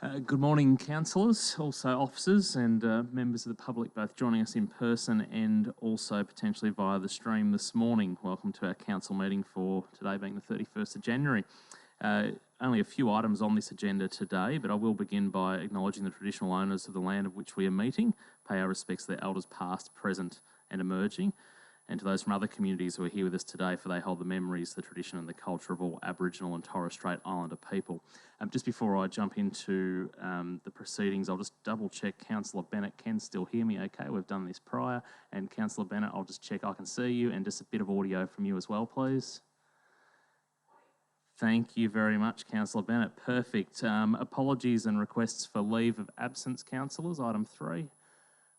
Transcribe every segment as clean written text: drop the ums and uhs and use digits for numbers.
Good morning, councillors, also officers and members of the public, both joining us in person and also potentially via the stream this morning. Welcome to our council meeting for today being the 31st of January. Only a few items on this agenda today, but I will begin by acknowledging the traditional owners of the land of which we are meeting, pay our respects to their elders past, present and emerging, and to those from other communities who are here with us today, for they hold the memories, the tradition and the culture of all Aboriginal and Torres Strait Islander people. Just before I jump into the proceedings, I'll just double check Councillor Bennett can still hear me okay. We've done this prior. And Councillor Bennett, I'll just check I can see you, and just a bit of audio from you as well, please. Thank you very much, Councillor Bennett. Perfect. Apologies and requests for leave of absence, councillors, item 3.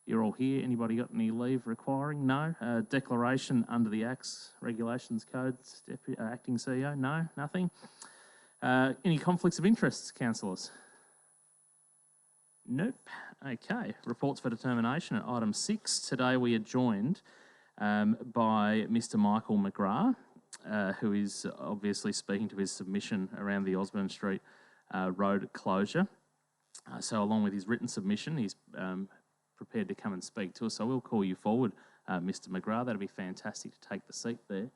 You're all here. Anybody got any leave requiring? No. Declaration under the Acts, Regulations, Codes, Acting CEO? No, nothing. Any conflicts of interest, councillors? Nope. Okay. Reports for determination at item 6. Today we are joined by Mr. Michael McGrath, who is obviously speaking to his submission around the Osburn Street road closure. So along with his written submission, he's prepared to come and speak to us. So we'll call you forward, Mr. McGrath. That'd be fantastic to take the seat there.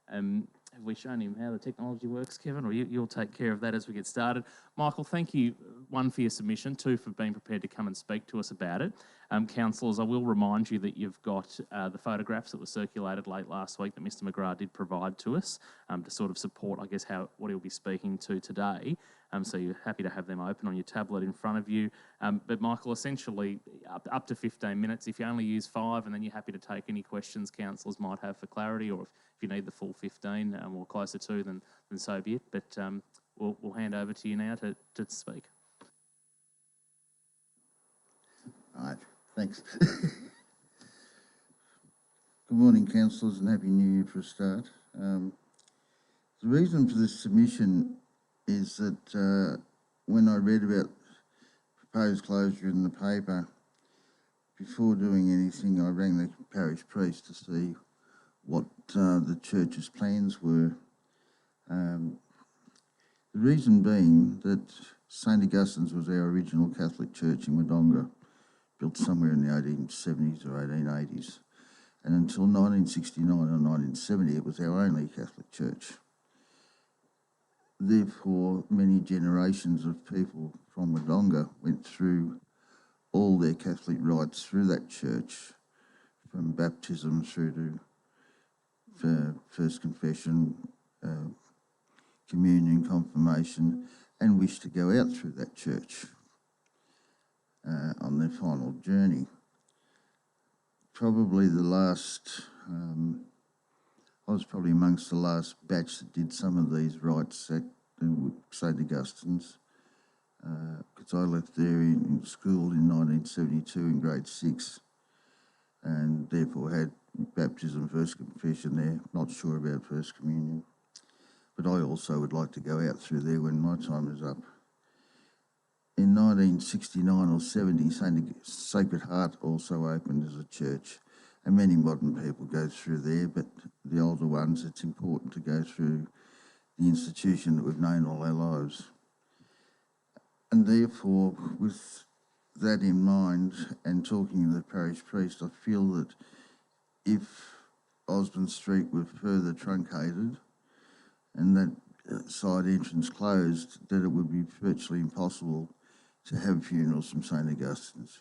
Have we shown him how the technology works, Kevin? Or you'll take care of that as we get started. Michael, thank you, 1, for your submission, 2, for being prepared to come and speak to us about it. Councillors, I will remind you that you've got the photographs that were circulated late last week that Mr. McGrath did provide to us to sort of support, I guess, what he'll be speaking to today. So you're happy to have them open on your tablet in front of you. But Michael, essentially up to 15 minutes. If you only use 5, and then you're happy to take any questions councillors might have for clarity, or if you need the full 15 or closer to, then so be it. But we'll hand over to you now to speak. All right, thanks. Good morning, councillors, and Happy New Year for a start. The reason for this submission is that when I read about proposed closure in the paper, before doing anything, I rang the parish priest to see what the church's plans were. The reason being that St Augustine's was our original Catholic church in Wodonga, built somewhere in the 1870s or 1880s. And until 1969 or 1970, it was our only Catholic church. Therefore, many generations of people from Wodonga went through all their Catholic rites through that church, from baptism through to first confession, communion, confirmation, and wished to go out through that church on their final journey. Probably the last, I was probably amongst the last batch that did some of these rites at St Augustine's, because I left there in school in 1972 in grade 6, and therefore had baptism, first confession there. Not sure about first communion, but I also would like to go out through there when my time is up. In 1969 or 70, Sacred Heart also opened as a church, and many modern people go through there, but the older ones, it's important to go through the institution that we've known all our lives. And therefore, with that in mind, and talking to the parish priest, I feel that if Osburn Street were further truncated and that side entrance closed, that it would be virtually impossible to have funerals from St Augustine's,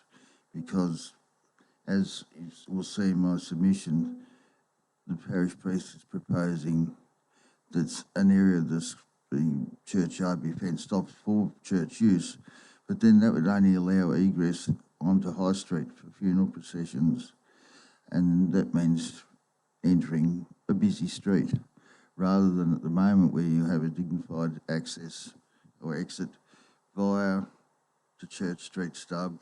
because, as we'll see in my submission, the parish priest is proposing that an area of the churchyard be fenced off for church use, but then that would only allow egress onto High Street for funeral processions, and that means entering a busy street, rather than at the moment where you have a dignified access or exit via to Church Street stub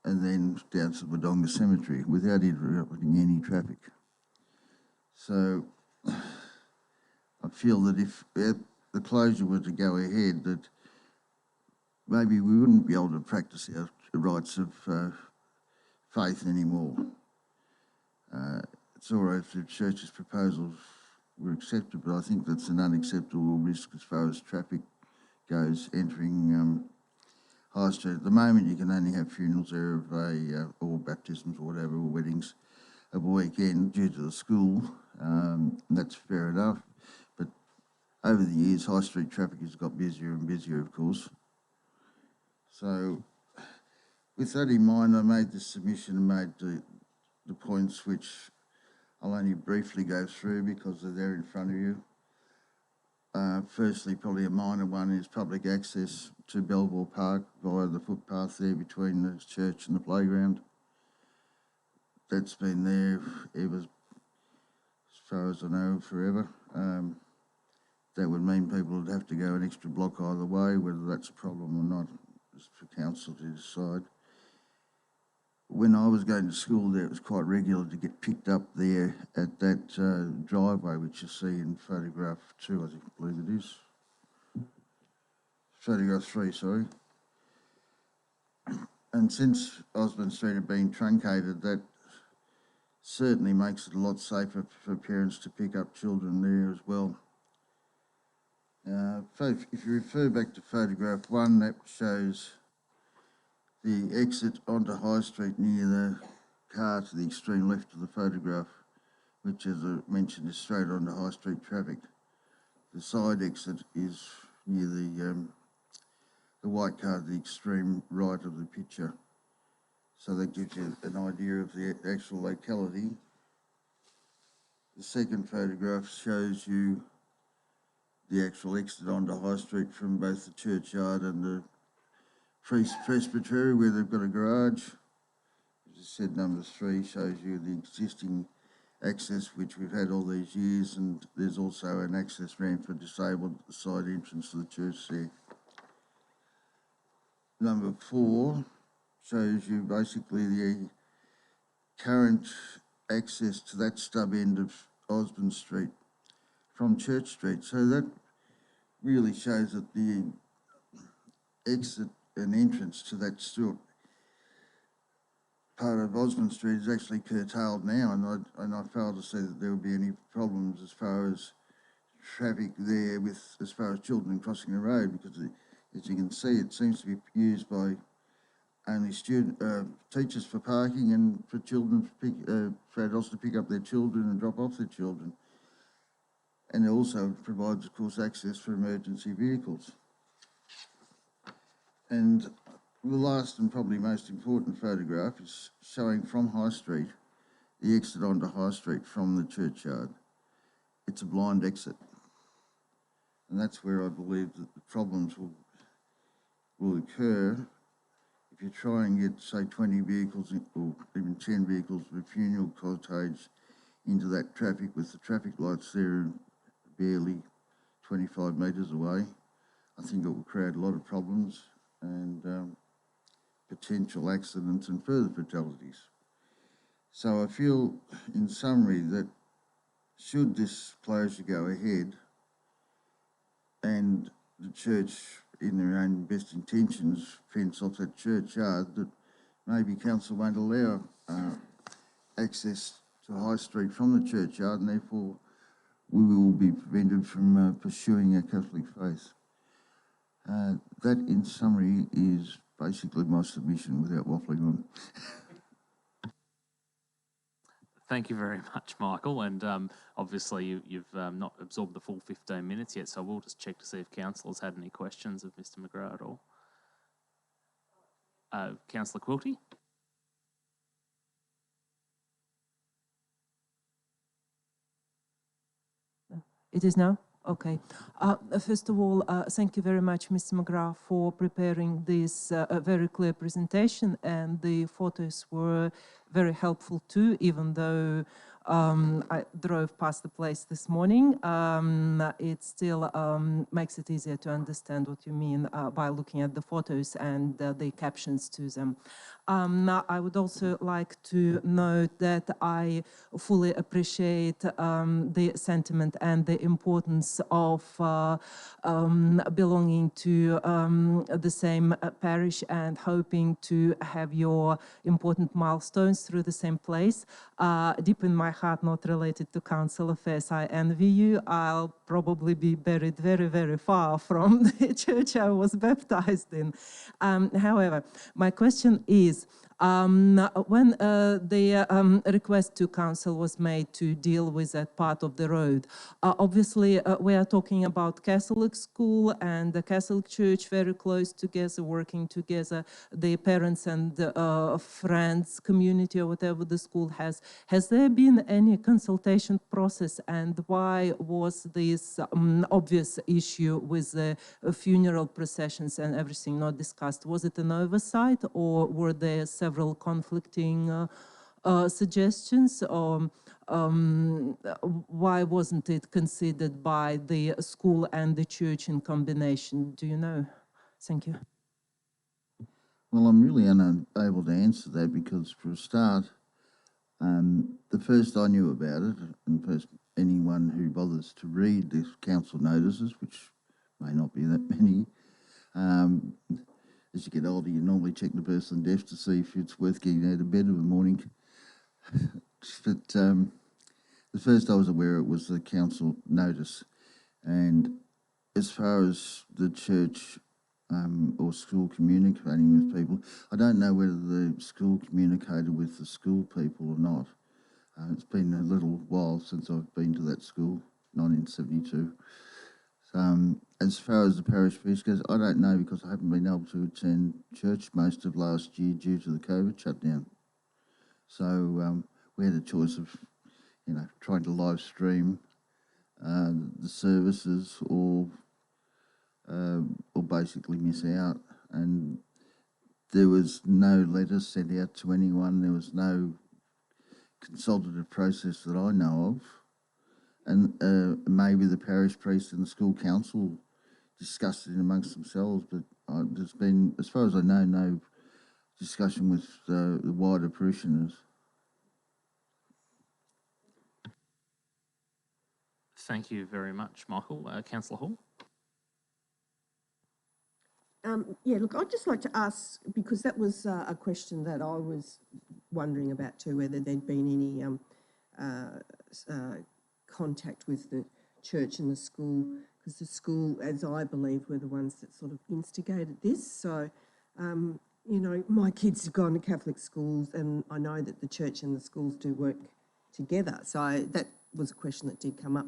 and then down to the Wodonga Cemetery without interrupting any traffic. So I feel that if the closure were to go ahead, that maybe we wouldn't be able to practice our rites of faith anymore. It's all right if the church's proposals were accepted, but I think that's an unacceptable risk as far as traffic goes entering High Street. At the moment, you can only have funerals there of or baptisms or whatever, or weddings of a weekend due to the school. That's fair enough. But over the years, High Street traffic has got busier and busier, of course. So with that in mind, I made this submission and made the points which I'll only briefly go through because they're there in front of you. Firstly, probably a minor one is public access to Belvoir Park via the footpath there between the church and the playground. That's been there ever, as far as I know, forever. That would mean people would have to go an extra block either way, whether that's a problem or not, is for council to decide. When I was going to school there, it was quite regular to get picked up there at that driveway, which you see in photograph 2, I believe it is. Photograph 3, sorry. And since Osburn Street had been truncated, that certainly makes it a lot safer for parents to pick up children there as well. If you refer back to photograph 1, that shows the exit onto High Street near the car to the extreme left of the photograph, which, as I mentioned, is straight onto High Street traffic. The side exit is near the white car to the extreme right of the picture. So that gives you an idea of the actual locality. The second photograph shows you the actual exit onto High Street from both the churchyard and the Presbytery, where they've got a garage. As I said, number 3 shows you the existing access, which we've had all these years, and there's also an access ramp for disabled at the side entrance to the church there. Number 4 shows you basically the current access to that stub end of Osburn Street from Church Street. So that really shows that the exit and entrance to that still part of Osburn Street is actually curtailed now, and I fail to see that there will be any problems as far as traffic there as far as children crossing the road, because as you can see, it seems to be used by only teachers for parking and for children for adults to pick up their children and drop off their children. And it also provides, of course, access for emergency vehicles. And the last and probably most important photograph is showing from High Street, the exit onto High Street from the churchyard. It's a blind exit. And that's where I believe that the problems will occur if you try and get, say, 20 vehicles or even 10 vehicles of a funeral cortege into that traffic with the traffic lights there barely 25 metres away. I think it will create a lot of problems and potential accidents and further fatalities. So I feel, in summary, that should this closure go ahead and the church, in their own best intentions, fence off that churchyard, that maybe council won't allow access to High Street from the churchyard, and therefore we will be prevented from pursuing our Catholic faith. That, in summary, is basically my submission without waffling on. Thank you very much, Michael. And obviously you've not absorbed the full 15 minutes yet, so we'll just check to see if council has had any questions of Mr McGrath at all. Councillor Quilty? It is now? Okay. First of all, thank you very much, Mr. McGrath, for preparing this very clear presentation, and the photos were very helpful too, even though I drove past the place this morning. It still makes it easier to understand what you mean by looking at the photos and the captions to them. I would also like to note that I fully appreciate the sentiment and the importance of belonging to the same parish and hoping to have your important milestones through the same place. Deep in my heart not related to council affairs. I envy you. I'll probably be buried very, very far from the church I was baptized in. However, my question is, when the request to council was made to deal with that part of the road, obviously we are talking about Catholic school and the Catholic church very close together, working together, the parents and friends community or whatever the school has. Has there been any consultation process, and why was this obvious issue with the funeral processions and everything not discussed? Was it an oversight, or were there several conflicting suggestions, or why wasn't it considered by the school and the church in combination? Do you know? Thank you. Well, I'm really unable to answer that because, for a start, the first I knew about it, and first anyone who bothers to read the council notices, which may not be that many, as you get older, you normally check the birth and death to see if it's worth getting out of bed in the morning. But the first I was aware it was the council notice, and as far as the church or school communicating with people, I don't know whether the school communicated with the school people or not. It's been a little while since I've been to that school, 1972. As far as the parish priest goes, I don't know because I haven't been able to attend church most of last year due to the COVID shutdown. So we had a choice of, trying to live stream the services or basically miss out. And there was no letter sent out to anyone. There was no consultative process that I know of. And maybe the parish priest and the school council discussed it amongst themselves, but there's been, as far as I know, no discussion with the wider parishioners. Thank you very much, Michael. Councillor Hall? Yeah, look, I'd just like to ask, because that was a question that I was wondering about too, whether there'd been any contact with the church and the school, because the school, as I believe, were the ones that sort of instigated this. So, my kids have gone to Catholic schools, and I know that the church and the schools do work together. So that was a question that did come up.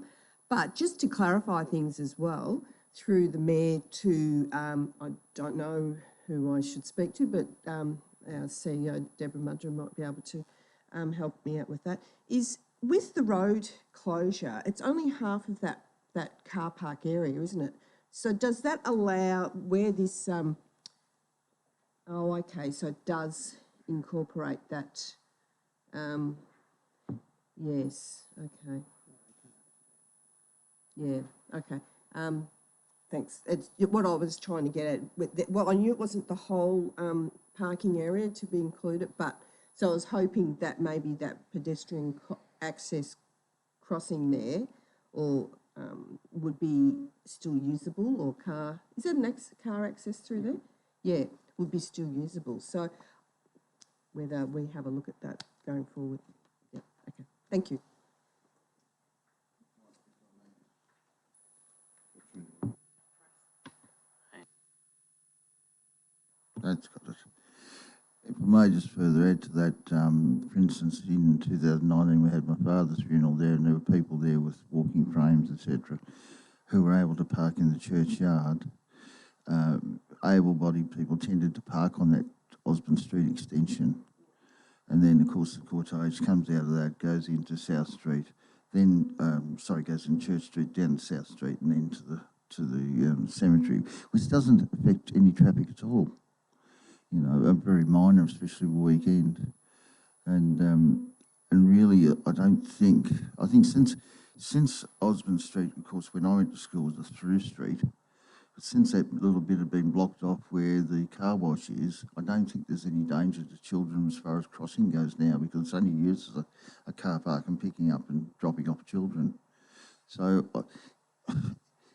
But just to clarify things as well, through the mayor to, I don't know who I should speak to, but our CEO, Deborah Mudger, might be able to help me out with that, is with the road closure, it's only half of that car park area, isn't it? So does that allow where this, okay, so it does incorporate that, yes, okay. Yeah, okay. Thanks. It's what I was trying to get at. Well, I knew it wasn't the whole parking area to be included, but so I was hoping that maybe that pedestrian access crossing there, or would be still usable, or car. Is there an car access through there? Yeah, would be still usable. So whether we have a look at that going forward. Yeah. Okay. Thank you. That's got it. If I may just further add to that, for instance, in 2019 we had my father's funeral there, and there were people there with walking frames, etc., who were able to park in the churchyard. Able-bodied people tended to park on that Osburn Street extension, and then of course the cortege comes out of that, goes into South Street, then goes in Church Street down to South Street, and then to the cemetery, which doesn't affect any traffic at all. Very minor, especially the weekend. And really, I think since Osburn Street, of course, when I went to school, was a through street, but since that little bit had been blocked off where the car wash is, I don't think there's any danger to children as far as crossing goes now, because it's only used as a car park and picking up and dropping off children. So,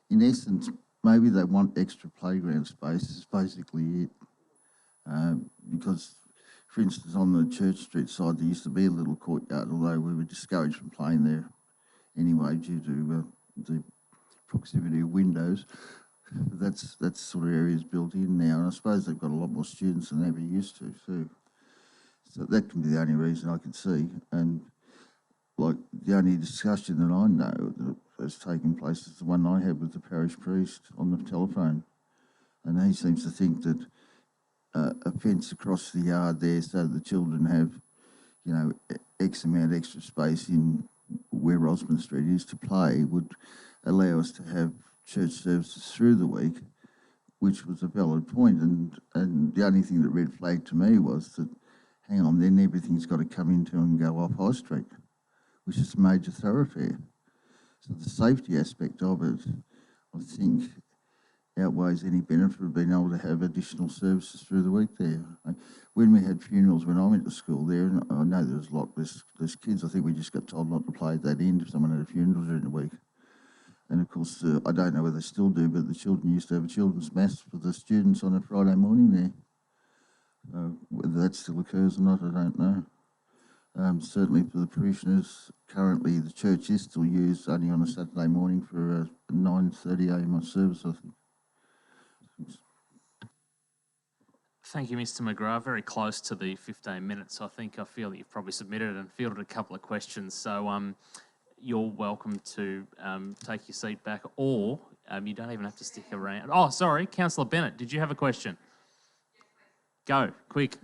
in essence, maybe they want extra playground space is basically it. Because for instance, on the Church Street side, there used to be a little courtyard, although we were discouraged from playing there anyway due to the proximity of windows. That's sort of areas built in now, and I suppose they've got a lot more students than they ever used to too. So that can be the only reason I could see. And like the only discussion that I know that has taken place is the one I had with the parish priest on the telephone, and he seems to think that a fence across the yard there so the children have, you know, X amount extra space in where Osburn Street is to play would allow us to have church services through the week, which was a valid point. And the only thing that red flagged to me was that, hang on, then everything's got to come into and go off High Street, which is a major thoroughfare. So the safety aspect of it, I think, outweighs any benefit of being able to have additional services through the week there. When we had funerals when I went to school there, and I know there was a lot less kids, I think we just got told not to play at that end if someone had a funeral during the week. And of course, I don't know whether they still do, but the children used to have a children's mass for the students on a Friday morning there. Whether that still occurs or not, I don't know. Certainly for the parishioners, currently the church is still used only on a Saturday morning for a 9:30am service, I think. Thank you, Mr. McGrath. Very close to the 15 minutes. I feel that you've probably submitted and fielded a couple of questions. So you're welcome to take your seat back, or you don't even have to stick around. Oh, sorry, Councillor Bennett, did you have a question? Go, quick.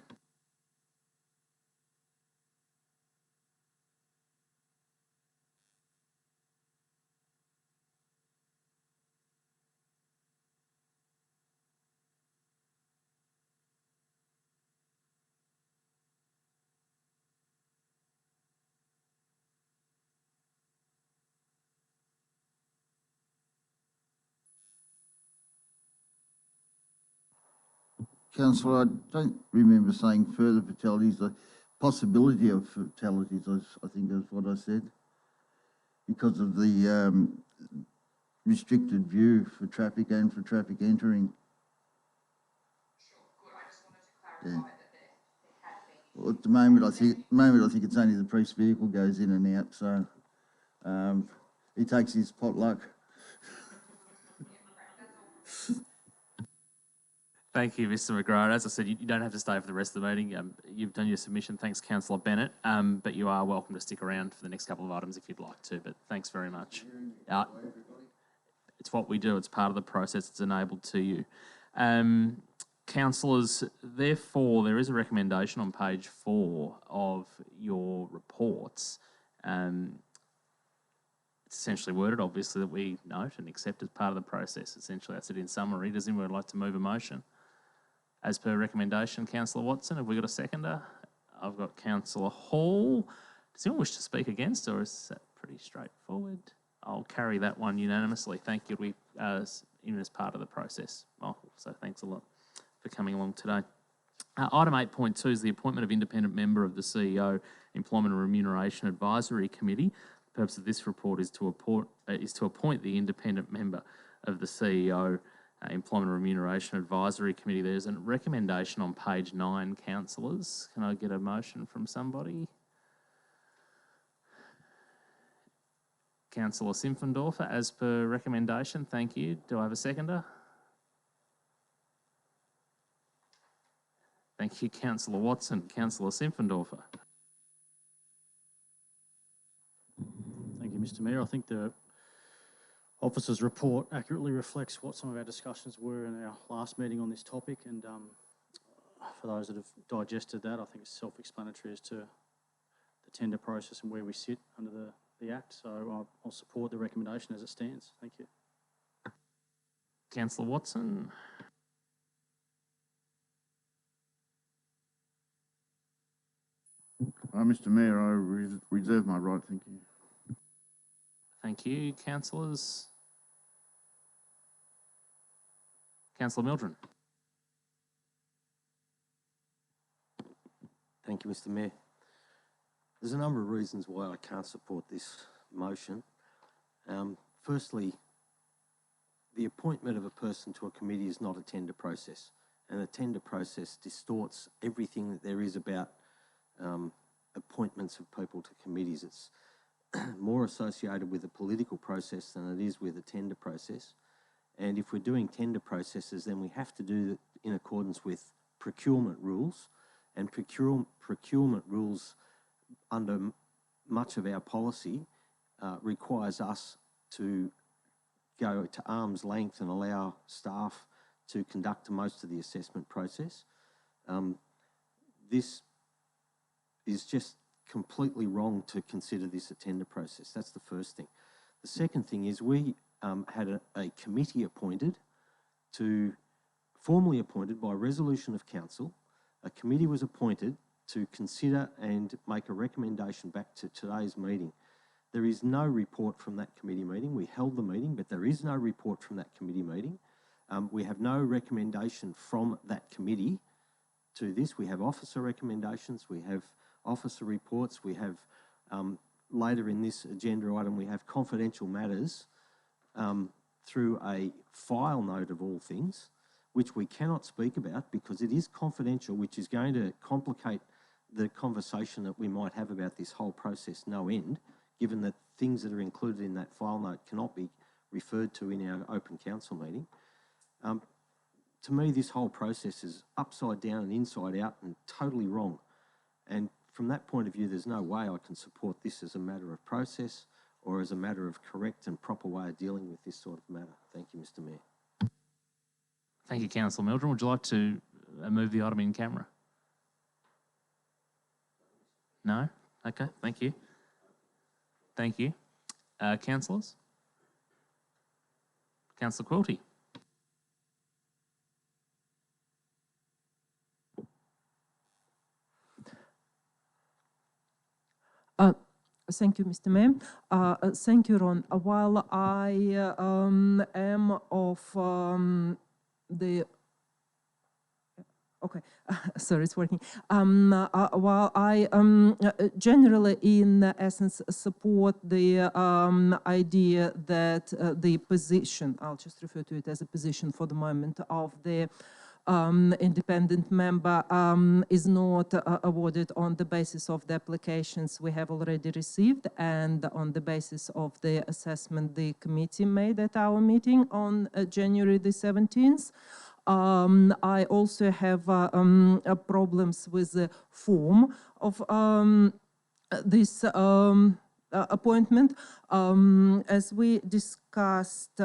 Councillor, I don't remember saying further fatalities. The possibility of fatalities, I think is what I said, because of the restricted view for traffic and for traffic entering. Sure, good. I just wanted to clarify that there had been. Well, at the moment, I think it's only the priest's vehicle goes in and out, so he takes his potluck. Thank you, Mr. McGrath. As I said, you don't have to stay for the rest of the meeting. You've done your submission. Thanks, Councillor Bennett. But you are welcome to stick around for the next couple of items if you'd like to. But thanks very much. It's what we do. It's part of the process. It's enabled to you. Councillors, therefore, there is a recommendation on page 4 of your reports. It's essentially worded, obviously, that we note and accept as part of the process. Essentially, that's it in summary. Does anyone like to move a motion? As per recommendation, Councillor Watson, have we got a seconder? I've got Councillor Hall. Does anyone wish to speak against, or is that pretty straightforward? I'll carry that one unanimously. Thank you. We in as part of the process. Oh, so thanks a lot for coming along today. Item 8.2 is the appointment of independent member of the CEO Employment and Remuneration Advisory Committee. The purpose of this report is to appoint the independent member of the CEO Employment and Remuneration Advisory Committee. There's a recommendation on page 9, councillors. Can I get a motion from somebody? Councillor Simpfendorfer, as per recommendation. Thank you. Do I have a seconder? Thank you, Councillor Watson. Councillor Simpfendorfer. Thank you, Mr. Mayor. I think the officer's report accurately reflects what some of our discussions were in our last meeting on this topic, and for those that have digested that, I think it's self-explanatory as to the tender process and where we sit under the Act, so I'll support the recommendation as it stands. Thank you. Councillor Watson. Mr. Mayor, I reserve my right. Thank you. Thank you, councillors. Councillor Mildren. Thank you, Mr. Mayor. There's a number of reasons why I can't support this motion. Firstly, the appointment of a person to a committee is not a tender process, and the tender process distorts everything that there is about appointments of people to committees. It's more associated with a political process than it is with a tender process. And if we're doing tender processes, then we have to do it in accordance with procurement rules, and procurement rules under much of our policy requires us to go to arm's length and allow staff to conduct most of the assessment process. This is just completely wrong to consider this a tender process. That's the first thing. The second thing is we had a committee formally appointed by resolution of council. A committee was appointed to consider and make a recommendation back to today's meeting. There is no report from that committee meeting. We held the meeting, but there is no report from that committee meeting. We have no recommendation from that committee to this. We have officer recommendations, we have officer reports, we have, later in this agenda item, we have confidential matters through a file note of all things, which we cannot speak about because it is confidential, which is going to complicate the conversation that we might have about this whole process no end, given that things that are included in that file note cannot be referred to in our open council meeting. To me, this whole process is upside down and inside out and totally wrong. And from that point of view, there's no way I can support this as a matter of process or as a matter of correct and proper way of dealing with this sort of matter. Thank you, Mr. Mayor. Thank you, Councillor Meldrum. Would you like to move the item in camera? No? Okay, thank you. Thank you. Councillors? Councillor Quilty. Thank you, Mr. Mayor. Thank you, Ron. While I am of the... Okay, sorry, it's working. While I generally, in essence, support the idea that the position, I'll just refer to it as a position for the moment, of the independent member is not awarded on the basis of the applications we have already received and on the basis of the assessment the committee made at our meeting on January the 17th. I also have problems with the form of this appointment. As we discussed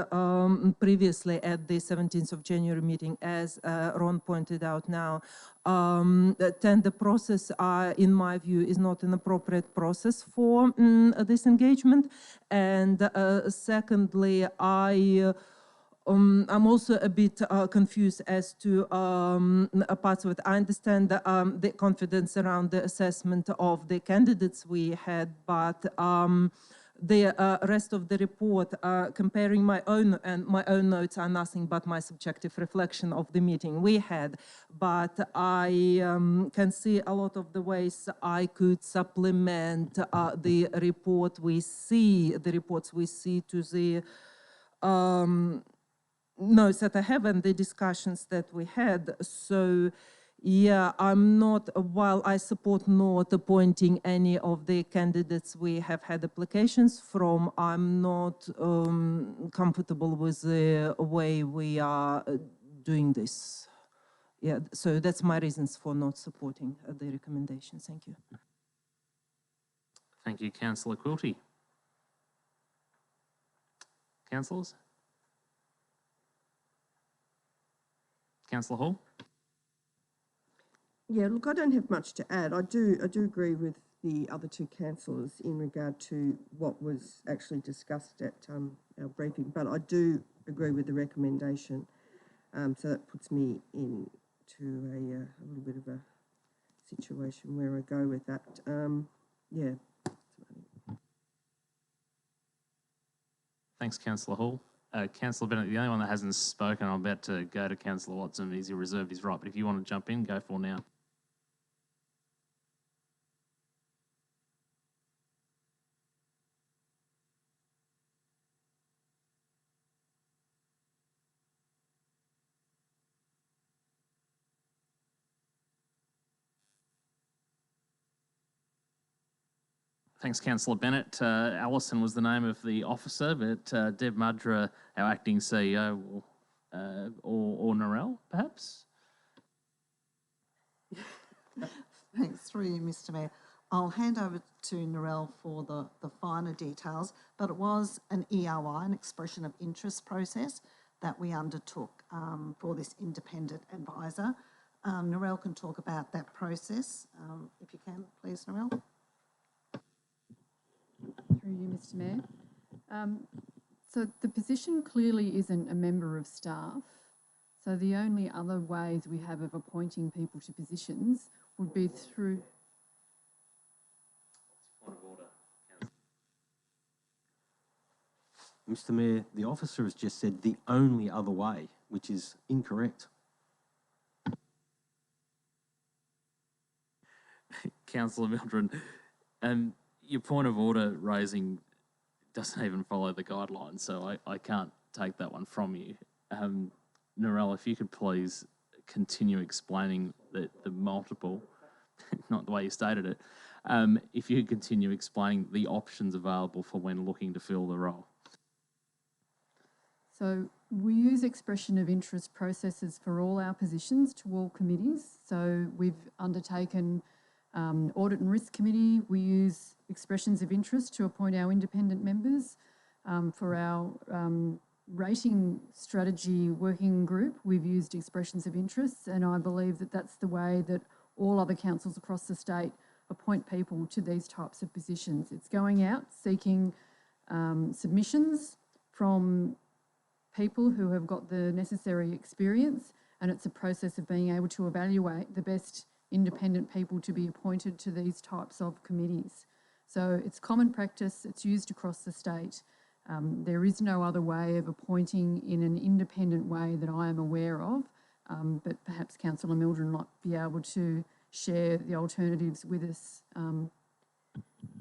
previously at the 17th of January meeting, as Ron pointed out now, the tender process, in my view, is not an appropriate process for this engagement. And secondly, I'm also a bit confused as to parts of it. I understand the confidence around the assessment of the candidates we had, but the rest of the report, comparing my own notes are nothing but my subjective reflection of the meeting we had. But I can see a lot of the ways I could supplement the reports we see to the notes that I have and the discussions that we had. So yeah, I'm not, while I support not appointing any of the candidates we have had applications from, I'm not comfortable with the way we are doing this. Yeah, so that's my reasons for not supporting the recommendation. Thank you. Thank you, Councillor Quilty. Councillors? Councillor Hall? Yeah, look, I don't have much to add. I do agree with the other two councillors in regard to what was actually discussed at our briefing, but I do agree with the recommendation. So that puts me into a little bit of a situation where I go with that. Yeah. Thanks, Councillor Hall. Councillor Bennett, the only one that hasn't spoken, I'm about to go to Councillor Watson. He's reserved his right, but if you want to jump in, go for now. Thanks, Councillor Bennett. Alison was the name of the officer, but Deb Mudra, our acting CEO, will, or Narelle, perhaps? Thanks, through you, Mr Mayor. I'll hand over to Narelle for the finer details, but it was an EOI, an expression of interest process, that we undertook for this independent advisor. Narelle can talk about that process, if you can, please, Narelle. Through you, Mr Mayor. So the position clearly isn't a member of staff. So the only other ways we have of appointing people to positions would be through... Point of order. Mr Mayor, the officer has just said the only other way, which is incorrect. Councillor Mildred, your point of order raising doesn't even follow the guidelines, so I can't take that one from you. Narelle, if you could please continue explaining the multiple, not the way you stated it, if you could continue explaining the options available for when looking to fill the role. So we use expression of interest processes for all our positions to all committees. So we've undertaken Audit and Risk Committee. We use expressions of interest to appoint our independent members. For our rating strategy working group, we've used expressions of interest, and I believe that that's the way that all other councils across the state appoint people to these types of positions. It's going out, seeking submissions from people who have got the necessary experience, and it's a process of being able to evaluate the best independent people to be appointed to these types of committees. So it's common practice, it's used across the state. There is no other way of appointing in an independent way that I am aware of, but perhaps Councillor Mildred might be able to share the alternatives with us.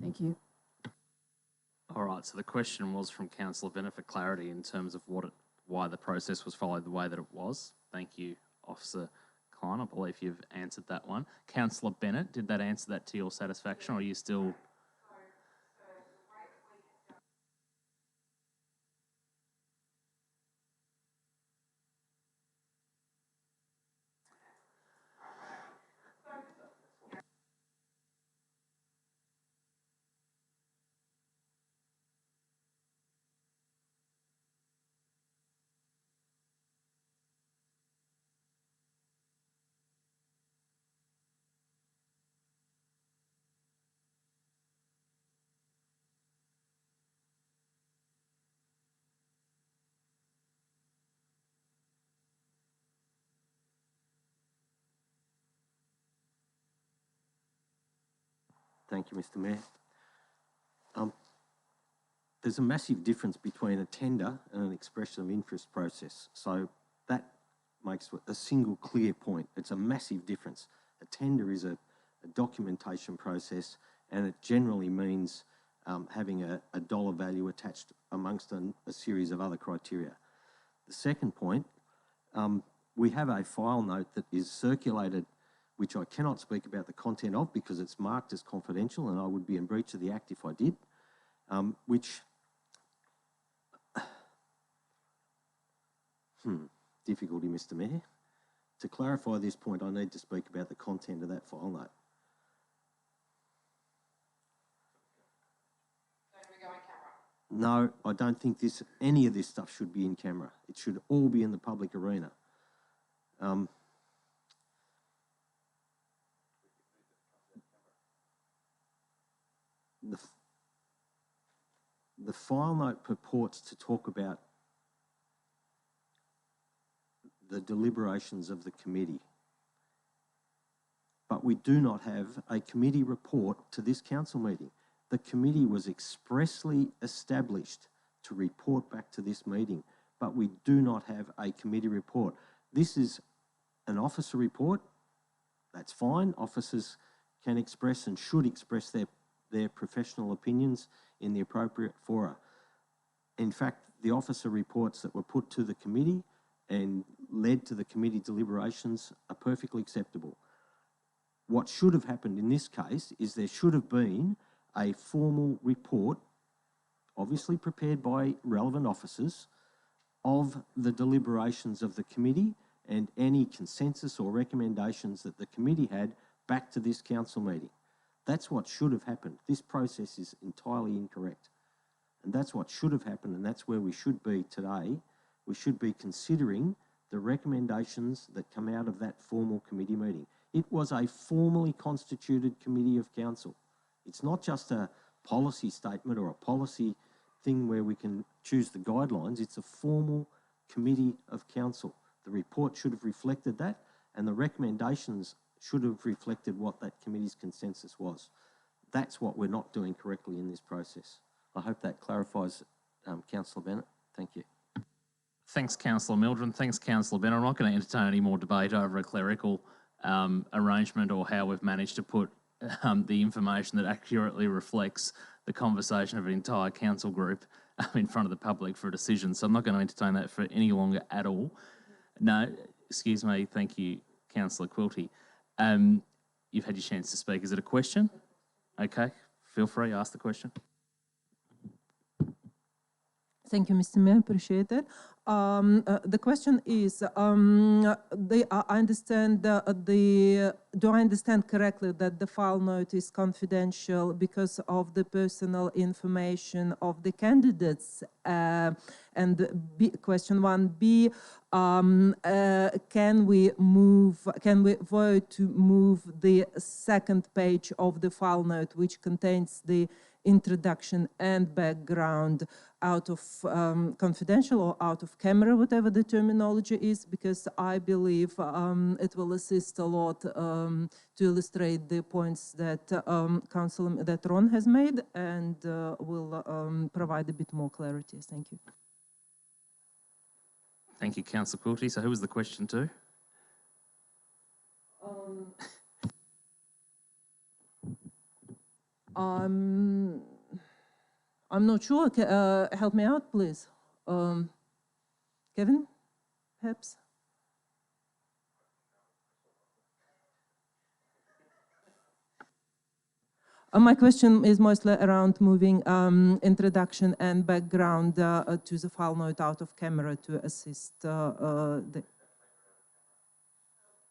Thank you. All right, so the question was from Councillor Bennett for clarity in terms of why the process was followed the way that it was. Thank you, Officer Klein. I believe you've answered that one. Councillor Bennett, did that answer that to your satisfaction, or are you still... Thank you, Mr Mayor. There's a massive difference between a tender and an expression of interest process. So that makes a single clear point. It's a massive difference. A tender is a documentation process, and it generally means having a dollar value attached amongst a series of other criteria. The second point, we have a file note that is circulated, which I cannot speak about the content of because it's marked as confidential, and I would be in breach of the Act if I did, which... difficulty, Mr Mayor. To clarify this point, I need to speak about the content of that file note. So do we go in camera? No, I don't think any of this stuff should be in camera. It should all be in the public arena. The file note purports to talk about the deliberations of the committee, but we do not have a committee report to this council meeting. The committee was expressly established to report back to this meeting, but we do not have a committee report. This is an officer report. That's fine. Officers can express and should express their professional opinions in the appropriate fora. In fact, the officer reports that were put to the committee and led to the committee deliberations are perfectly acceptable. What should have happened in this case is there should have been a formal report, obviously prepared by relevant officers, of the deliberations of the committee and any consensus or recommendations that the committee had back to this council meeting. That's what should have happened. This process is entirely incorrect. And that's what should have happened, and that's where we should be today. We should be considering the recommendations that come out of that formal committee meeting. It was a formally constituted committee of council. It's not just a policy statement or a policy thing where we can choose the guidelines. It's a formal committee of council. The report should have reflected that, and the recommendations should have reflected what that committee's consensus was. That's what we're not doing correctly in this process. I hope that clarifies, Councillor Bennett. Thank you. Thanks, Councillor Mildren. Thanks, Councillor Bennett. I'm not going to entertain any more debate over a clerical arrangement or how we've managed to put the information that accurately reflects the conversation of an entire council group in front of the public for a decision. So I'm not going to entertain that for any longer at all. No, excuse me. Thank you, Councillor Quilty. You've had your chance to speak. Is it a question? Okay, feel free, ask the question. Thank you, Mr. Mayor. Appreciate it. The question is, I understand do I understand correctly that the file note is confidential because of the personal information of the candidates? And question 1B, can we vote to move the second page of the file note, which contains the introduction and background, out of confidential or out of camera, whatever the terminology is, because I believe it will assist a lot to illustrate the points that that Ron has made, and will provide a bit more clarity. Thank you. Thank you, Councillor Quilty. So who was the question to? I'm not sure. Help me out, please. Kevin, perhaps? My question is mostly around moving introduction and background to the file note out of camera to assist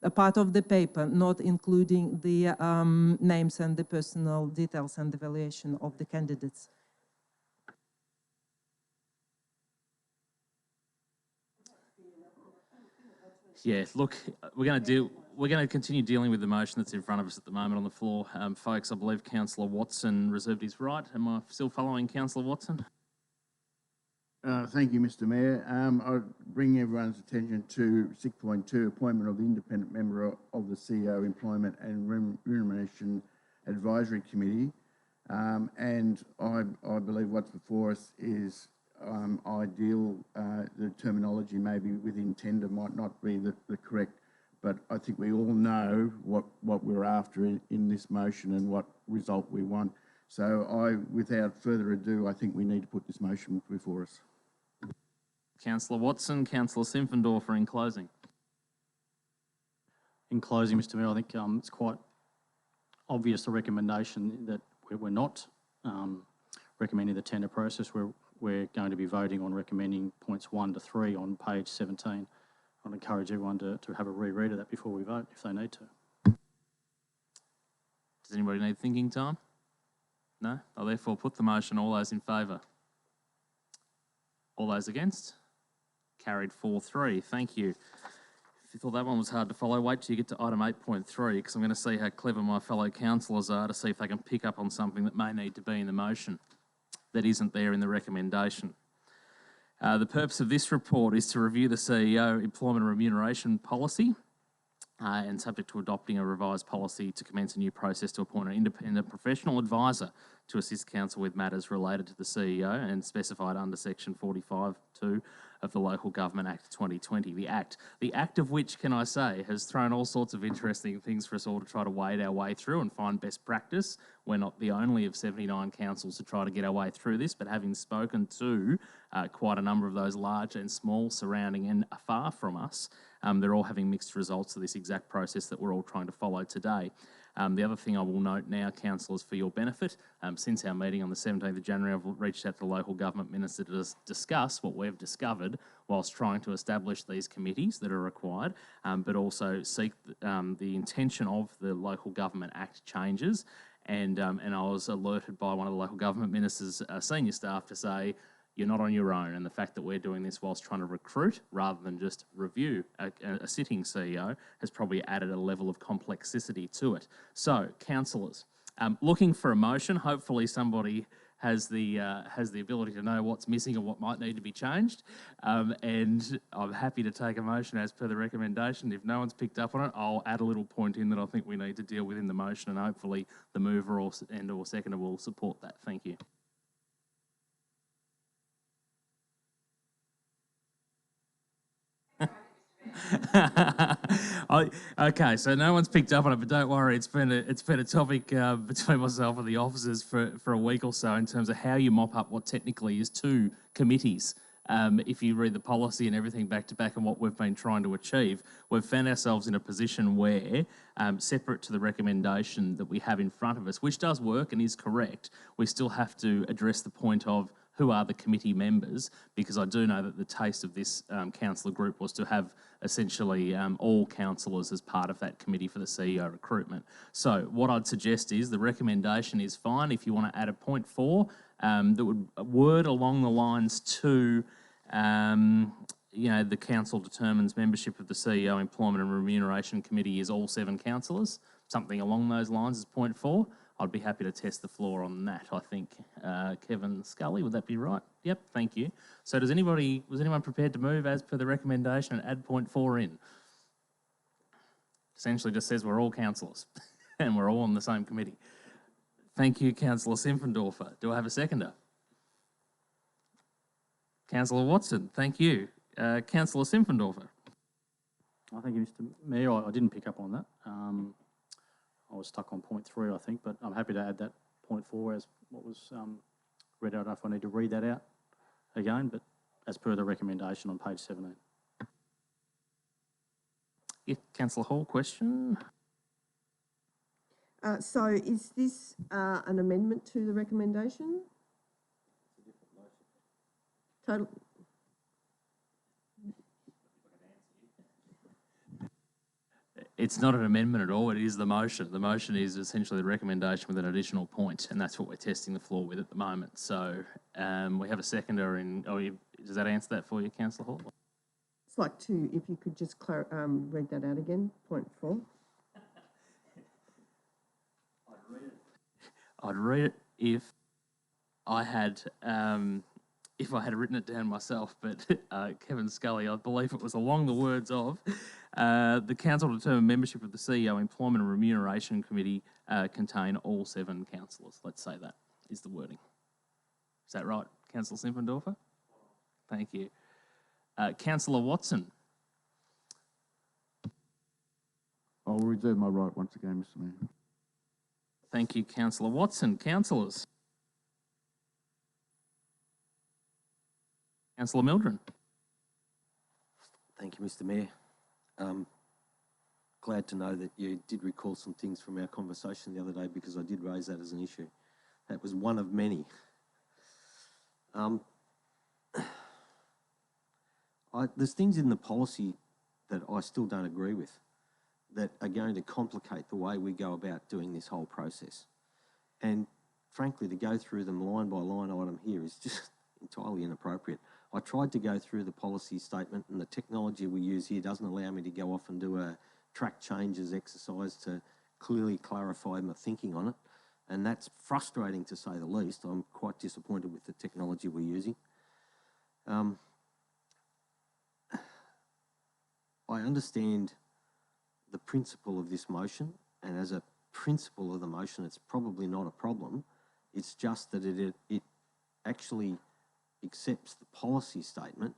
a part of the paper, not including the names and the personal details and evaluation of the candidates. Yeah, look, we're going to continue dealing with the motion that's in front of us at the moment on the floor. Folks, I believe Councillor Watson reserved his right. Am I still following Councillor Watson? Thank you, Mr. Mayor. I bring everyone's attention to 6.2, appointment of the independent member of the CEO Employment and Remuneration Advisory Committee. And I believe what's before us is ideal. The terminology maybe with intender might not be the correct, but I think we all know what we're after in this motion and what result we want. So without further ado, I think we need to put this motion before us. Councillor Watson, Councillor Simpfendorfer in closing. In closing, Mr. Mayor, I think it's quite obvious the recommendation that we're not recommending the tender process. We're going to be voting on recommending points 1 to 3 on page 17. I'd encourage everyone to have a reread of that before we vote, if they need to. Does anybody need thinking time? No? I'll therefore put the motion. All those in favour? All those against? Carried 4-3. Thank you. If you thought that one was hard to follow, wait till you get to item 8.3, because I'm going to see how clever my fellow councillors are to see if they can pick up on something that may need to be in the motion that isn't there in the recommendation. The purpose of this report is to review the CEO employment remuneration policy and subject to adopting a revised policy to commence a new process to appoint an independent professional advisor to assist council with matters related to the CEO and specified under section 45(2) of the Local Government Act 2020, the Act of which, can I say, has thrown all sorts of interesting things for us all to try to wade our way through and find best practice. We're not the only of 79 councils to try to get our way through this, but having spoken to quite a number of those large and small surrounding and far from us, they're all having mixed results of this exact process that we're all trying to follow today. The other thing I will note now, councillors, for your benefit, since our meeting on the 17th of January, I've reached out to the local government minister to discuss what we've discovered whilst trying to establish these committees that are required, but also seek the intention of the Local Government Act changes. And I was alerted by one of the local government ministers' senior staff to say, you're not on your own, and the fact that we're doing this whilst trying to recruit rather than just review a sitting CEO has probably added a level of complexity to it. So, councillors, looking for a motion. Hopefully somebody has the ability to know what's missing and what might need to be changed, and I'm happy to take a motion as per the recommendation. If no one's picked up on it, I'll add a little point in that I think we need to deal with in the motion, and hopefully the mover or seconder will support that. Thank you. Okay, so no one's picked up on it, but don't worry, it's been a topic between myself and the officers for a week or so in terms of how you mop up what technically is two committees. If you read the policy and everything back to back and what we've been trying to achieve, we've found ourselves in a position where, separate to the recommendation that we have in front of us, which does work and is correct, we still have to address the point of who are the committee members, because I do know that the taste of this councillor group was to have essentially all councillors as part of that committee for the CEO recruitment. So what I'd suggest is the recommendation is fine if you want to add a point 4 that would word along the lines to, the council determines membership of the CEO Employment and Remuneration Committee is all 7 councillors, something along those lines is point 4. I'd be happy to test the floor on that, I think. Kevin Scully, would that be right? Yep, thank you. So was anyone prepared to move as per the recommendation and add point 4 in? Essentially just says we're all councillors and we're all on the same committee. Thank you, Councillor Simpfendorfer. Do I have a seconder? Councillor Watson, thank you. Councillor Simpfendorfer. Thank you, Mr Mayor. I didn't pick up on that. I was stuck on point 3, I think, but I'm happy to add that point 4 as what was read out. I don't know if I need to read that out again, but as per the recommendation on page 17. Yeah, Councillor Hall, question? So is this an amendment to the recommendation? Total. It's not an amendment at all, it is the motion. The motion is essentially the recommendation with an additional point, and that's what we're testing the floor with at the moment. So we have a seconder in, does that answer that for you, Councillor Hall? It's like if you could just read that out again, point 4. I'd read it if I had written it down myself, but Kevin Scully, I believe it was along the words of the council to determine membership of the CEO Employment and Remuneration Committee contain all 7 councillors. Let's say that is the wording. Is that right, Councillor Simpfendorfer? Thank you. Councillor Watson. I'll reserve my right once again, Mr Mayor. Thank you, Councillor Watson. Councillors. Councillor Mildren. Thank you, Mr Mayor. Glad to know that you did recall some things from our conversation the other day, because I did raise that as an issue. That was one of many. There's things in the policy that I still don't agree with that are going to complicate the way we go about doing this whole process. And frankly, to go through them line by line item here is just entirely inappropriate. I tried to go through the policy statement, and the technology we use here doesn't allow me to go off and do a track changes exercise to clearly clarify my thinking on it. And that's frustrating, to say the least. I'm quite disappointed with the technology we're using. I understand the principle of this motion, and as a principle of the motion, it's probably not a problem. It's just that it actually accepts the policy statement,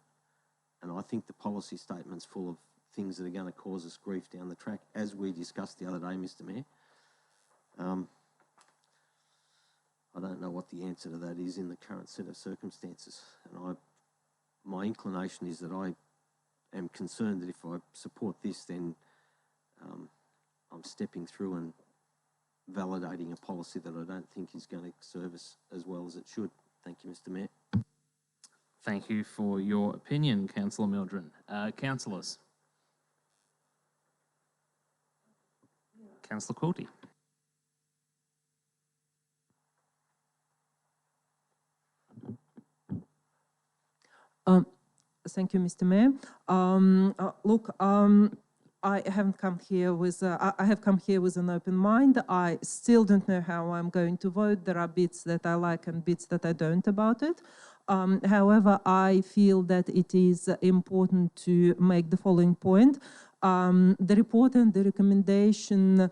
and I think the policy statement's full of things that are going to cause us grief down the track, as we discussed the other day, Mr Mayor. I don't know what the answer to that is in the current set of circumstances, and my inclination is that I am concerned that if I support this, then I'm stepping through and validating a policy that I don't think is going to serve us as well as it should. Thank you, Mr Mayor. Thank you for your opinion, Councillor Mildren. Councillors. Councillor Quilty. Thank you, Mr. Mayor. I haven't come here with, I have come here with an open mind. I still don't know how I'm going to vote. There are bits that I like and bits that I don't about it. However, I feel that it is important to make the following point. The report and the recommendation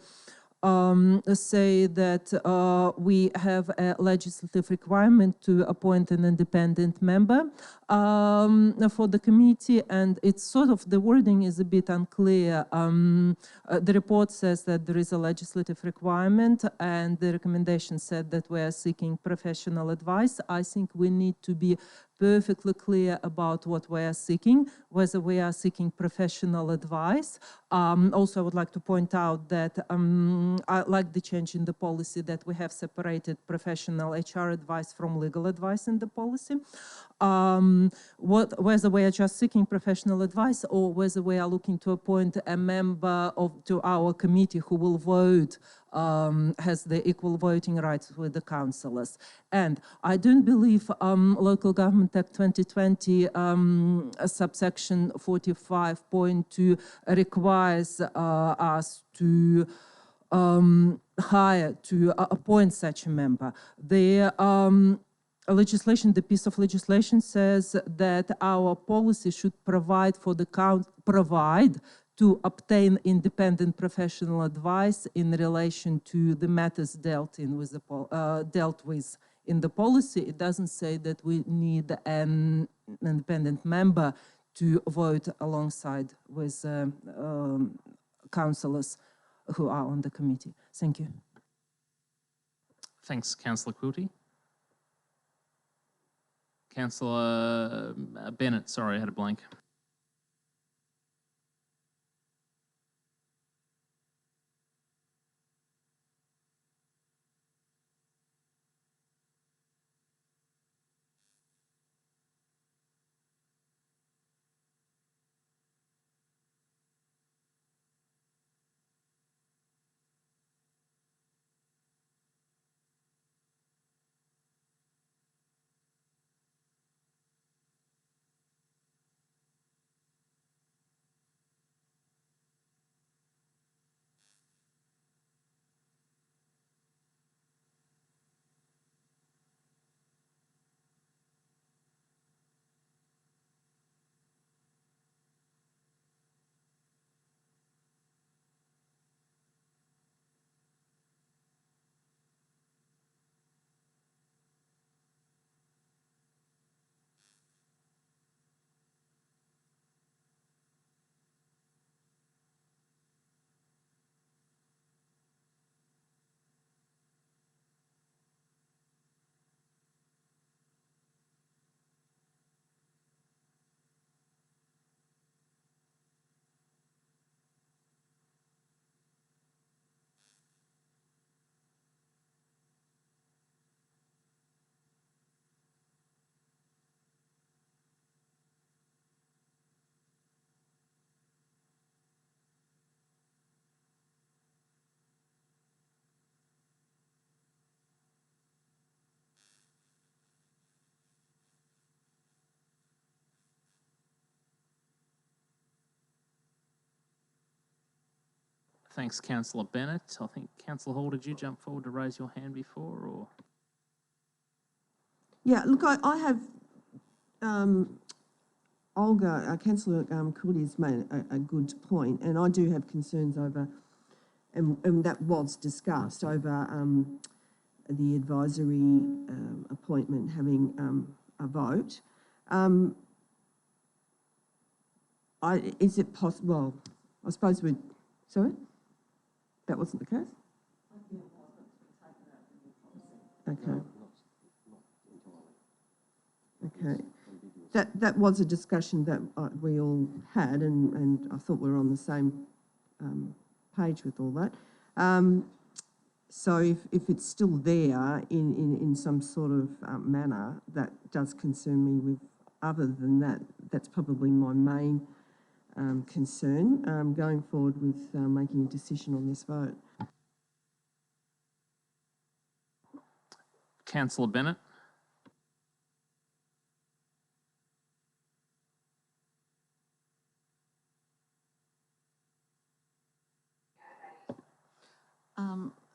say that we have a legislative requirement to appoint an independent member for the committee, and it's sort of, the wording is a bit unclear. The report says that there is a legislative requirement, and the recommendation said that we are seeking professional advice. I think we need to be perfectly clear about what we are seeking, whether we are seeking professional advice. Also, I would like to point out that I like the change in the policy that we have separated professional HR advice from legal advice in the policy. Whether we are just seeking professional advice or whether we are looking to appoint a member to our committee who will vote, has the equal voting rights with the councillors. And I don't believe Local Government Act 2020 subsection 45.2 requires us to appoint such a member. The legislation, the piece of legislation says that our policy should provide for the to obtain independent professional advice in relation to the matters dealt with in the policy. It doesn't say that we need an independent member to vote alongside with councillors who are on the committee. Thank you. Thanks, Councillor Quilty. Councillor Bennett, sorry, I had a blank. Thanks, Councillor Bennett. I think, Councillor Hall, did you jump forward to raise your hand before, or? Yeah, look, I have, Olga, Councillor Quilty has made a good point, and I do have concerns over, and that was discussed, over the advisory appointment having a vote. Is it possible, well, I suppose we'd, sorry? That wasn't the case? Okay. Okay. That was a discussion that we all had, and I thought we were on the same page with all that. So if it's still there in some sort of manner, that does concern me. With other than that, that's probably my main concern going forward with making a decision on this vote. Councillor Bennett.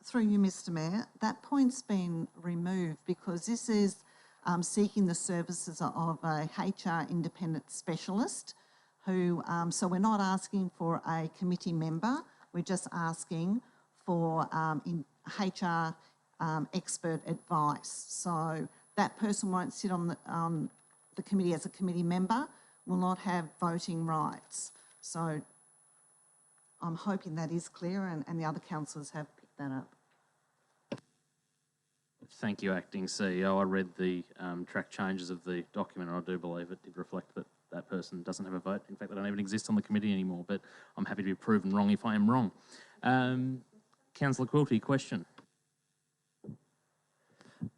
Through you, Mr. Mayor, that point's been removed because this is seeking the services of a HR independent specialist who, so we're not asking for a committee member, we're just asking for HR expert advice. So that person won't sit on the committee as a committee member, will not have voting rights. So I'm hoping that is clear and the other councillors have picked that up. Thank you, Acting CEO. I read the track changes of the document and I do believe it did reflect that that person doesn't have a vote. In fact, they don't even exist on the committee anymore, but I'm happy to be proven wrong if I am wrong. Councillor Quilty, question.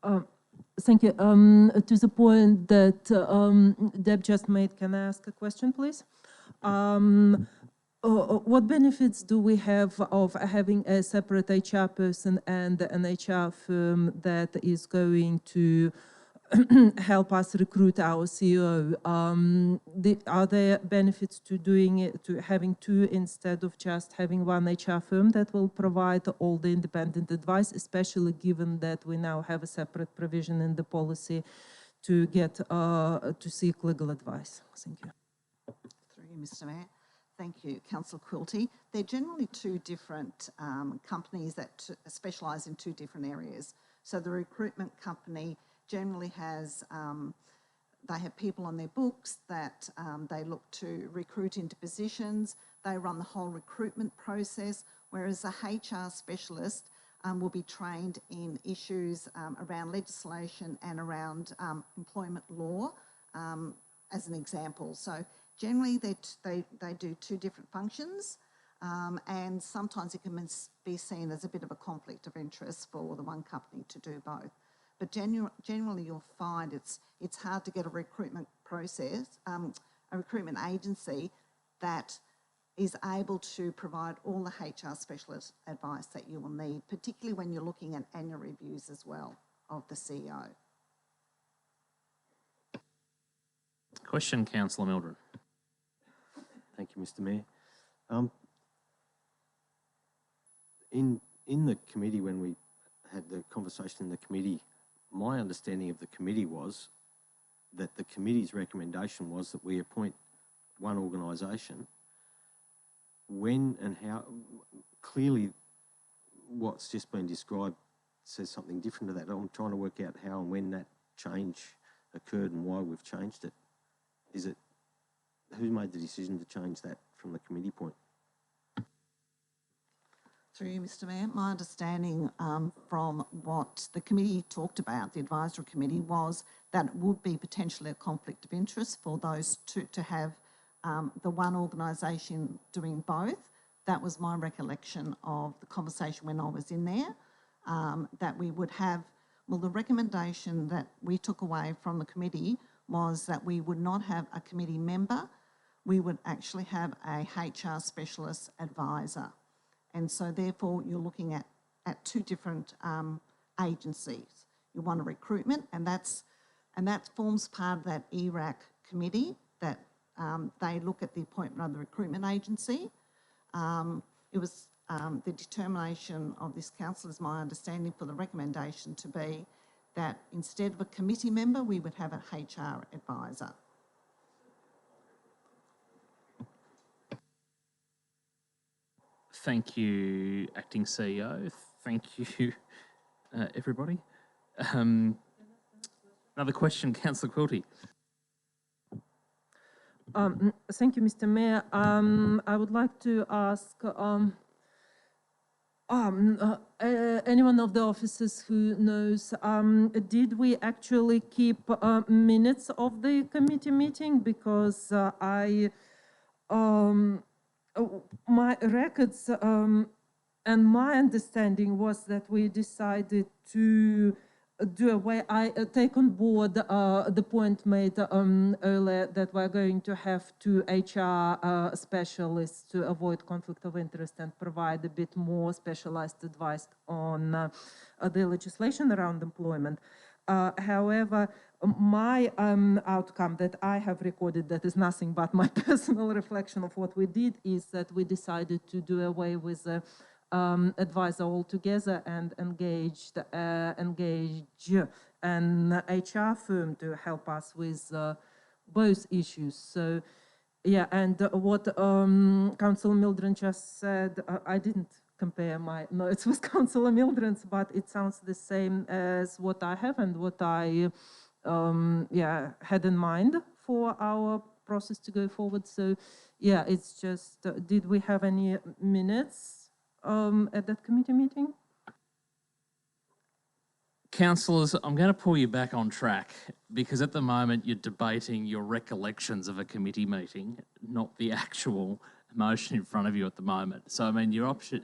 Thank you. To the point that Deb just made, can I ask a question, please? What benefits do we have of having a separate HR person and an HR firm that is going to help us recruit our CEO? Are there benefits to doing it, to having two instead of just having one HR firm that will provide all the independent advice, especially given that we now have a separate provision in the policy to get to seek legal advice? Thank you. Through you, Mr. Mayor. Thank you, Councillor Quilty. They're generally two different companies that specialise in two different areas. So the recruitment company generally has, they have people on their books that they look to recruit into positions. They run the whole recruitment process, whereas a HR specialist will be trained in issues around legislation and around employment law, as an example. So generally, they do two different functions, and sometimes it can be seen as a bit of a conflict of interest for the one company to do both. But generally, you'll find it's hard to get a recruitment process, a recruitment agency that is able to provide all the HR specialist advice that you will need, particularly when you're looking at annual reviews as well of the CEO. Question, Councillor Mildred. Thank you, Mr. Mayor. In the committee, when we had the conversation in the committee, my understanding of the committee was that the committee's recommendation was that we appoint one organisation. When and how, clearly what's just been described says something different to that. I'm trying to work out how and when that change occurred and why we've changed it. Is it, who made the decision to change that from the committee point? Through you, Mr. Mayor, my understanding from what the committee talked about, the advisory committee, was that it would be potentially a conflict of interest for those two to have the one organisation doing both. That was my recollection of the conversation when I was in there, that we would have, well, the recommendation that we took away from the committee was that we would not have a committee member, we would actually have a HR specialist advisor. And so therefore you're looking at two different agencies. You want a recruitment, and that forms part of that ERAC committee that they look at the appointment of the recruitment agency. It was the determination of this council, is my understanding, for the recommendation to be that instead of a committee member, we would have an HR advisor. Thank you, Acting CEO. Thank you, everybody. Another question, Councillor Quilty. Thank you, Mr. Mayor. I would like to ask anyone of the officers who knows, did we actually keep minutes of the committee meeting? Because my records And my understanding was that we decided to do away, I take on board the point made earlier that we're going to have two HR specialists to avoid conflict of interest and provide a bit more specialized advice on the legislation around employment. However, my outcome that I have recorded, that is nothing but my personal reflection of what we did, is that we decided to do away with the advisor altogether and engage an HR firm to help us with both issues. So, yeah, and what Councillor Mildred just said, I didn't compare my notes with Councillor Mildred's, but it sounds the same as what I have and what I had in mind for our process to go forward. So, yeah, it's just, did we have any minutes at that committee meeting? Councillors, I'm going to pull you back on track because at the moment you're debating your recollections of a committee meeting, not the actual motion in front of you at the moment. So, I mean, your option...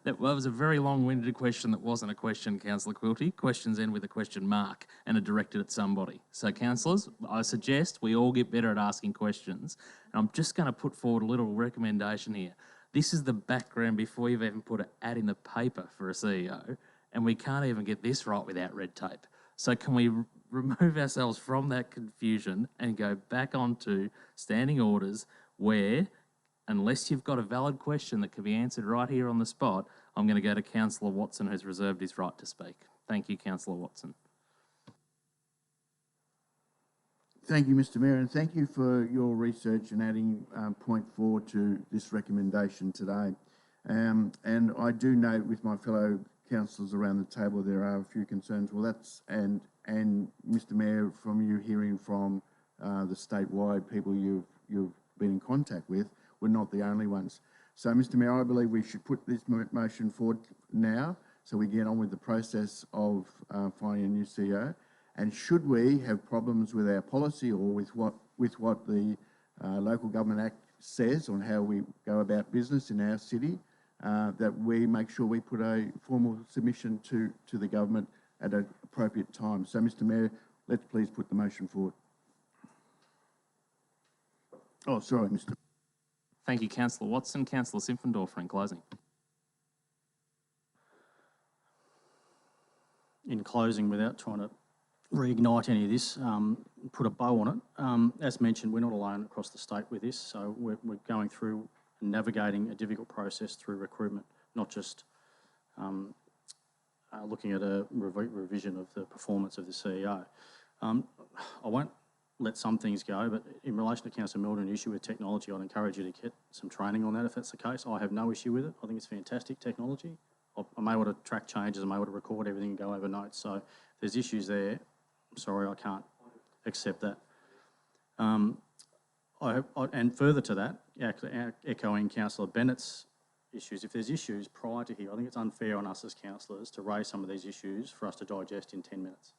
that was a very long-winded question that wasn't a question, Councillor Quilty. Questions end with a question mark and are directed at somebody. So, councillors, I suggest we all get better at asking questions. And I'm just going to put forward a little recommendation here. This is the background before you've even put an ad in the paper for a CEO, and we can't even get this right without red tape. So can we remove ourselves from that confusion and go back onto standing orders where, unless you've got a valid question that can be answered right here on the spot, I'm going to go to Councillor Watson, who's reserved his right to speak. Thank you, Councillor Watson. Thank you, Mr Mayor, and thank you for your research and adding point 4 to this recommendation today. And I do note with my fellow councillors around the table there are a few concerns. Well, that's, and Mr Mayor, from you hearing from the statewide people you've been in contact with, we're not the only ones. So, Mr Mayor, I believe we should put this motion forward now so we get on with the process of finding a new CEO. And should we have problems with our policy or with what the Local Government Act says on how we go about business in our city, that we make sure we put a formal submission to the government at an appropriate time. So, Mr Mayor, let's please put the motion forward. Oh, sorry, Mr. Thank you, Councillor Watson. Councillor Simpfendorfer in closing. In closing, without trying to reignite any of this, put a bow on it. As mentioned, we're not alone across the state with this, so we're going through and navigating a difficult process through recruitment, not just looking at a revision of the performance of the CEO. I won't let some things go, but in relation to Councillor Mildred's issue with technology, I'd encourage you to get some training on that if that's the case. I have no issue with it. I think it's fantastic technology. I'm able to track changes, I'm able to record everything and go over notes. So if there's issues there, I'm sorry, I can't accept that. And further to that, echoing Councillor Bennett's issues, if there's issues prior to here, I think it's unfair on us as councillors to raise some of these issues for us to digest in 10 minutes.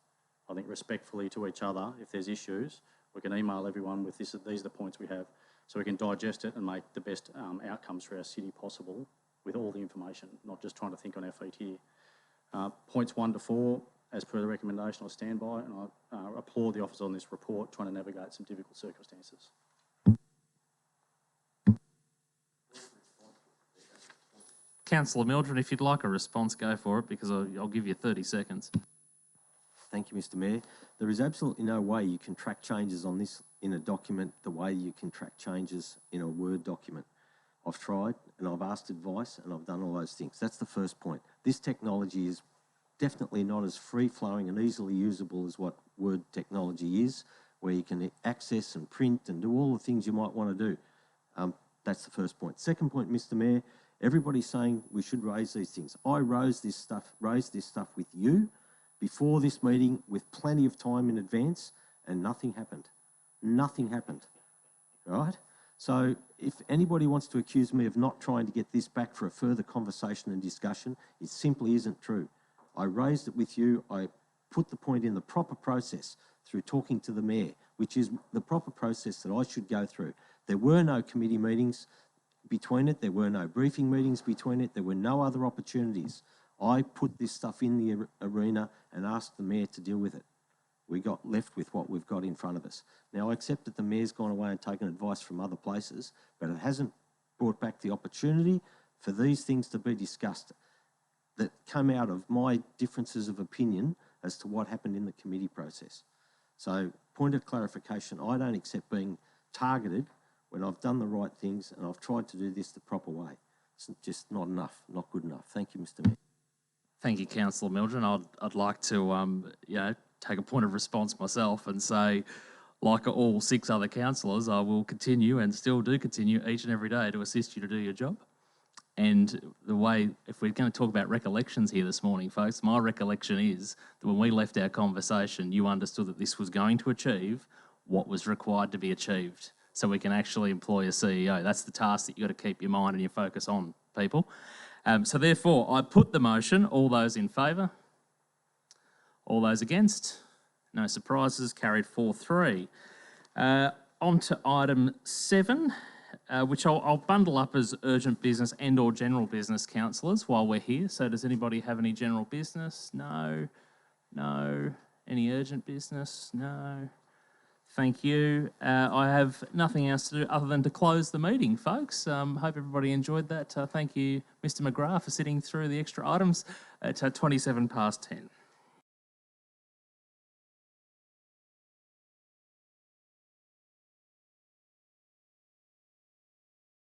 I think respectfully to each other, if there's issues, we can email everyone with this, these are the points we have, so we can digest it and make the best outcomes for our city possible with all the information, not just trying to think on our feet here. Points 1 to 4, as per the recommendation, I stand by, and I applaud the officer on this report trying to navigate some difficult circumstances. Councillor Mildred, if you'd like a response, go for it, because I'll give you 30 seconds. Thank you, Mr Mayor. There is absolutely no way you can track changes on this in a document the way you can track changes in a Word document. I've tried and I've asked advice and I've done all those things. That's the first point. This technology is definitely not as free-flowing and easily usable as what Word technology is, where you can access and print and do all the things you might want to do. That's the first point. Second point, Mr Mayor, everybody's saying we should raise these things. I raised this stuff with you before this meeting with plenty of time in advance, and nothing happened. Nothing happened, right? So if anybody wants to accuse me of not trying to get this back for a further conversation and discussion, it simply isn't true. I raised it with you. I put the point in the proper process through talking to the Mayor, which is the proper process that I should go through. There were no committee meetings. between it. There were no briefing meetings between it. There were no other opportunities. I put this stuff in the arena and asked the Mayor to deal with it. We got left with what we've got in front of us. Now, I accept that the Mayor's gone away and taken advice from other places, but it hasn't brought back the opportunity for these things to be discussed that came out of my differences of opinion as to what happened in the committee process. So, point of clarification, I don't accept being targeted when I've done the right things and I've tried to do this the proper way. It's just not enough, not good enough. Thank you, Mr Mayor. Thank you, Councillor Mildren. I'd like to, take a point of response myself and say, like all 6 other councillors, I will continue and still do continue each and every day to assist you to do your job. And the way, if we're going to talk about recollections here this morning, folks, my recollection is that when we left our conversation, you understood that this was going to achieve what was required to be achieved, so we can actually employ a CEO. That's the task that you've got to keep your mind and your focus on, people. So therefore, I put the motion. All those in favour? All those against? No surprises, carried 4-3. On to item 7, which I'll bundle up as urgent business and or general business, councillors, while we're here. So does anybody have any general business? No. No. Any urgent business? No. Thank you. I have nothing else to do other than to close the meeting, folks. Hope everybody enjoyed that. Thank you, Mr McGrath, for sitting through the extra items at 10:27.